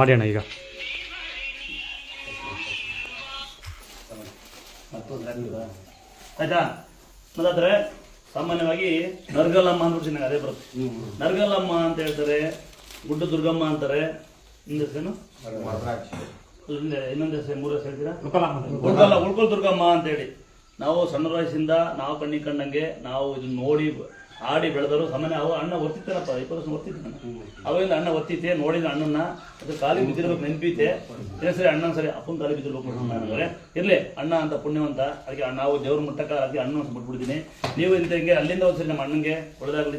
ಮಾಡಿ ಅಣ್ಣ ಈಗ ಆಯ್ತಾ. ಮತ್ತಾದ್ರೆ ಸಾಮಾನ್ಯವಾಗಿ ನರ್ಗಲಮ್ಮ ಅಂದ್ಬಿಟ್ಟು ಅದೇ ಬರುತ್ತೆ. ನರ್ಗಲಮ್ಮ ಅಂತ ಹೇಳ್ತಾರೆ, ಗುಡ್ಡ ದುರ್ಗಮ್ಮ ಅಂತಾರೆ. ಇನ್ನೊಂದು ಇನ್ನೊಂದು ಹೆಸರು, ಮೂರು ಹೆಸರು ಹೇಳ್ತೀರಾ? ಉಳ್ಕೊಲ್ ದುರ್ಗಮ್ಮ ಅಂತೇಳಿ. ನಾವು ಸಣ್ಣ ವಯಸ್ಸಿಂದ ನಾವು ಕಣ್ಣಿಗೆ ಕಂಡಂಗೆ ನಾವು ಇದನ್ನ ನೋಡಿ ಆಡಿ ಬೆಳೆದರು. ಸಾಮಾನ್ಯ ಅವ ಅಣ್ಣ ಒತ್ತಿತ್ತಾನಪ್ಪ, 20 ವರ್ಷ ಒತ್ತಿದ್ದೆ ನಾನು. ಅವಾಗಿಂದ ಅಣ್ಣ ಒತ್ತಿದ್ದೆ, ನೋಡಿದ ಅಣ್ಣನ ಅದು ಕಾಲಿಗೆ ಬಿದ್ದಿರ್ಬೇಕು ನೆನಪಿತೆ. ಸರಿ ಅಣ್ಣನ ಸರಿ ಅಪ್ಪನ ಕಾಲಿಗೆ ಬಿದ್ದಿರ್ಬೇಕು ಅಂದರೆ ಇರಲಿ ಅಣ್ಣ ಅಂತ ಪುಣ್ಯವಂತ. ಅದಕ್ಕೆ ನಾವು ದೇವ್ರ ಮುಟ್ಟಕ್ಕ ಅದಕ್ಕೆ ಅಣ್ಣ ಬಿಟ್ಬಿಡ್ತೀನಿ. ನೀವು ಇಂಥಂಗೆ ಅಲ್ಲಿಂದ ಒಂದ್ಸರಿ ನಮ್ಮ ಅಣ್ಣಂಗೆ ಒಳ್ಳೆದಾಗಲಿ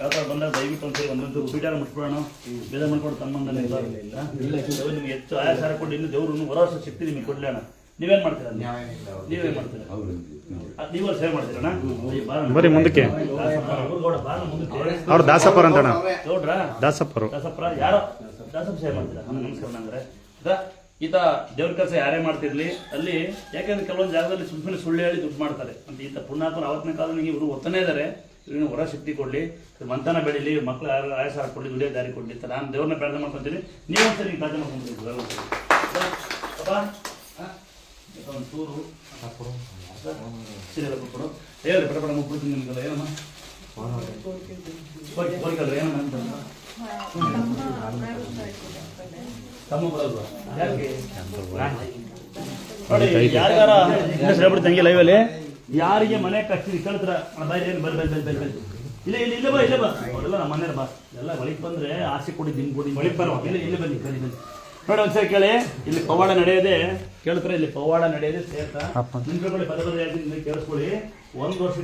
ಯಾವ ಬಂದಾಗ ದಯವಿಟ್ಟು ಒಂದ್ಸರಿ ಒಂದೊಂದು ಸ್ವೀಟಾರ ಮುಟ್ಬಿಡೋಣ. ಬೇದ ಮಾಡ್ಕೊಂಡು ತಮ್ಮಂದಲ್ಲಿ ನಿಮ್ಗೆ ಹೆಚ್ಚು ಆಯಾಸ ಕೊಟ್ಟು ಇನ್ನು ದೇವ್ರು ಭರವಸೆ ಶಕ್ತಿ ನಿಮಗೆ ಕೊಡ್ಲಿ ಅಣ್ಣ. ನೀವೇನ್ ಮಾಡ್ತೀರಾ? ನೀವೇನ್ ಮಾಡ್ತೀರಾ? ನೀವು ಸೇವೆ ಮಾಡ್ತೀರಣ್ಣ? ಬರೀ ಮುಂದಕ್ಕೆ ಅವ್ರು ದಾಸಪ್ಪರ್ ಅಂತ ಗೌಡ್ರ ದಾಸಪ್ಪರು ದಾಸಪ್ಪರ ಯಾರೋ ದಾಸಪ್ಪ ಸೇವೆ ಮಾಡ್ತೀರಾ? ನಮಸ್ಕಾರ. ಅಂದ್ರೆ ಈತ ದೇವ್ರ ಕೆಲಸ ಯಾರೇ ಮಾಡ್ತಿರ್ಲಿ ಅಲ್ಲಿ, ಯಾಕೆಂದ್ರೆ ಕೆಲವೊಂದು ಜಾಗದಲ್ಲಿ ಸುಮ್ಮನೆ ಸುಳ್ಳು ಹೇಳಿ ದುಡ್ಡು ಮಾಡ್ತಾರೆ ಅಂತ. ಈತ ಪುಣ್ಯಾತ್ಮರು ಅವತ್ತಿನ ಕಾಲದಲ್ಲಿ ಇವರು ಒತ್ತನೇ ಇದ್ದಾರೆ. ಇವ್ರಿಗೆ ಹೊರ ಶಕ್ತಿ ಕೊಡ್ಲಿ, ಮಂತನ ಬೆಳೀಲಿ, ಮಕ್ಕಳು ಯಾರು ಆಯಾಸ ಕೊಡ್ಲಿ, ದುಡಿಯೋ ದಾರಿ ಕೊಡ್ಲಿ ಅಂತ ನಾನು ದೇವ್ರನ್ನ ಪ್ರಾರ್ಥನೆ ಮಾಡ್ಕೊತೀನಿ. ನೀವೊಂದ್ಸರಿ ಪ್ರಾರ್ಥನೆ ಮಾಡ್ಕೊಂಡ್ರಿ ಒಂದು ಚೂರು ಸೀರೆ ಕೊಟ್ಬಿಡು. ಹೇಳ್ರಿ ಪಟ ಪಟ ಮುಗ್ಬಿಡ್ತೀನಿ ನಿಮ್ಗೆಲ್ಲ. ಏನಮ್ಮ ಹೋಗ್ಕಲ್ರಿ ಏನಮ್ಮ ಅಂತ ತಮ್ಮ ಬರಲ್ವಾ? ಯಾಕೆ ನೋಡಿ, ಯಾರಿಗಾರ ಹೇಳ್ಬಿಡ್ತು ಹಂಗೆ ಲೈವಲ್ಲಿ ಯಾರಿಗೆ ಮನೆ ಕಟ್ಟಿ ಕೇಳ್ತಾರ ಬಾಯ್ ಏನು ಬಲ್ ಬಲ್ ಬಲ್ ಬಲ್ ಬಲ್ ಇಲ್ಲ ಇಲ್ಲ ಇಲ್ಲ ಬಾ ಇಲ್ಲ ಬಾ ಅವರೆಲ್ಲ ನಮ್ಮ ಮನೇಲಿ ಬಾ ಎಲ್ಲ ಒಳಗೆ ಬಂದ್ರೆ ಆಸೆ ಕೊಡಿ ದಿನ ಕೊಡಿ ಒಳಗೆ ಬರೋ ಇಲ್ಲ ಇಲ್ಲಿ ಬನ್ನಿ ಕರಿ ಬನ್ನಿ. ನೋಡಿ ಒಂದ್ಸರಿ ಕೇಳಿ, ಇಲ್ಲಿ ಪವಾಡ ನಡೆಯೋದೇ ಕೇಳ್ತಾರೆ. ಇಲ್ಲಿ ಪವಾಡ ನಡೆಯೋದೇ ಸೇರ್ತಾ ನಿಂತ್ಕೊಳ್ಳಿ, ಪದೇ ಪದೇ ಹೇಳ್ತೀನಿ, ಕೇಳಿಸ್ಕೊಳ್ಳಿ. 1 ವರ್ಷ